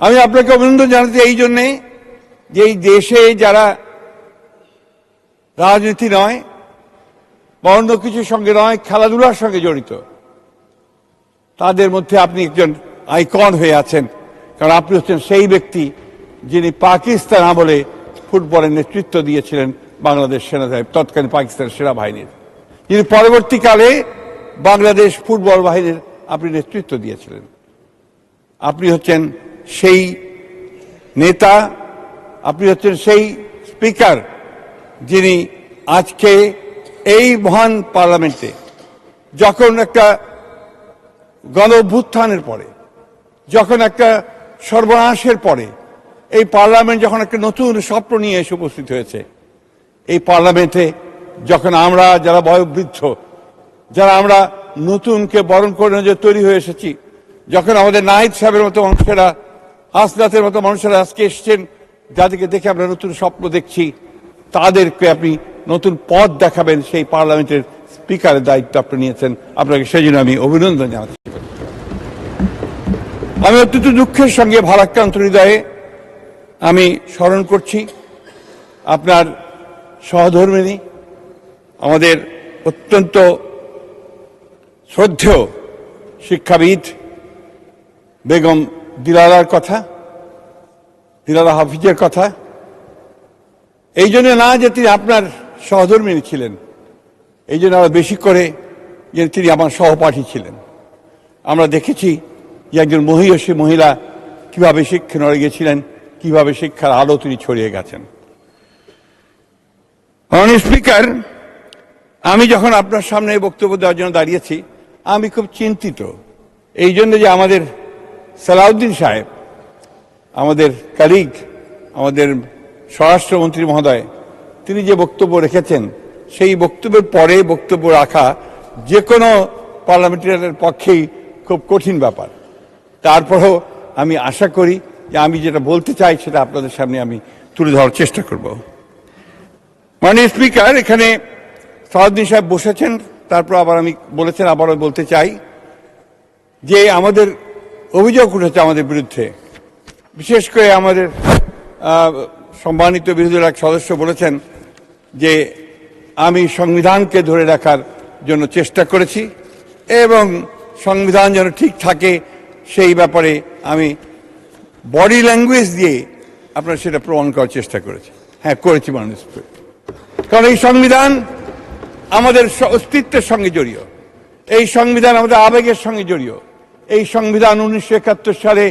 আমি আপনাকে অভিনন্দন জানাতে এই জন্যে যে এই দেশে যারা রাজনীতি নয় বা অন্য কিছুর সঙ্গে নয়, খেলাধুলার সঙ্গে জড়িত, তাদের মধ্যে আপনি একজন আইকন হয়ে আছেন। কারণ আপনি হচ্ছেন সেই ব্যক্তি যিনি পাকিস্তান আমলে ফুটবলের নেতৃত্ব দিয়েছিলেন বাংলাদেশ সেনাবাহিনী, তৎকালীন পাকিস্তানের সেনাবাহিনীর, যিনি পরবর্তীকালে বাংলাদেশ ফুটবল বাহিনীর আপনি নেতৃত্ব দিয়েছিলেন। আপনি হচ্ছেন সেই নেতা, আপনি হচ্ছেন সেই স্পিকার যিনি আজকে এই মহান পার্লামেন্টে যখন একটা গণ অভ্যুত্থানের পরে, যখন একটা সর্বনাশের পরে এই পার্লামেন্ট যখন একটা নতুন স্বপ্ন নিয়ে এসে উপস্থিত হয়েছে, এই পার্লামেন্টে যখন আমরা যারা বয়োবৃদ্ধ, যারা আমরা নতুনকে বরণ করে যে তৈরি হয়ে এসেছি, যখন আমাদের নাহিদ সাহেবের মতো মানুষেরা, হাসনাতের মতো মানুষেরা আজকে এসছেন, যাদেরকে দেখে আমরা নতুন স্বপ্ন দেখছি, তাদেরকে আপনি নতুন পথ দেখাবেন, সেই পার্লামেন্টের স্পিকারের দায়িত্ব আপনি নিয়েছেন। আপনাকে সেই জন্য আমি অভিনন্দন জানাচ্ছি। আমি অত্যন্ত দুঃখের সঙ্গে ভারাক্রান্ত হৃদয়ে আমি স্মরণ করছি আপনার সহধর্মিণী, আমাদের অত্যন্ত শ্রদ্ধেয় শিক্ষাবিদ বেগম দিলারার কথা, দিলারা হাফিজের কথা। এই জন্য না যে তিনি আপনার সহধর্মিণী ছিলেন, এই জন্য আমরা বেশি করে যে তিনি আমার সহপাঠী ছিলেন। আমরা দেখেছি যে একজন মহিয়সী মহিলা কিভাবে শিক্ষা গিয়েছিলেন, কিভাবে শিক্ষার আলো তিনি ছড়িয়ে গেছেন। মাননীয় স্পিকার, আমি যখন আপনার সামনে বক্তব্য দেওয়ার জন্য দাঁড়িয়েছি, আমি খুব চিন্তিত এই জন্য যে আমাদের সালাউদ্দিন সাহেব, আমাদের কালিগ, আমাদের স্বরাষ্ট্রমন্ত্রী মহোদয়, তিনি যে বক্তব্য রেখেছেন, সেই বক্তব্যের পরে বক্তব্য রাখা যে কোনো পার্লামেন্টারিয়ানের পক্ষেই খুব কঠিন ব্যাপার। তারপরেও আমি আশা করি যে আমি যেটা বলতে চাই সেটা আপনাদের সামনে আমি তুলে ধরার চেষ্টা করব। মাননীয় স্পিকার, এখানে সালাউদ্দিন সাহেব বসেছেন, তারপর আবার আমি বলেছেন, আবারও বলতে চাই যে আমাদের অভিযোগ উঠেছে আমাদের বিরুদ্ধে। বিশেষ করে আমাদের সম্মানিত বিরোধী দলের এক সদস্য বলেছেন যে আমি সংবিধানকে ধরে রাখার জন্য চেষ্টা করেছি এবং সংবিধান যেন ঠিক থাকে সেই ব্যাপারে আমি বডি ল্যাঙ্গুয়েজ দিয়ে আপনার সেটা প্রমাণ করার চেষ্টা করেছি। হ্যাঁ, করেছি মাননীয় স্পিকার, কারণ এই সংবিধান আমাদের অস্তিত্বের সঙ্গে জড়িত, এই সংবিধান আমাদের আবেগের সঙ্গে জড়িত। এই সংবিধান 1971 সালে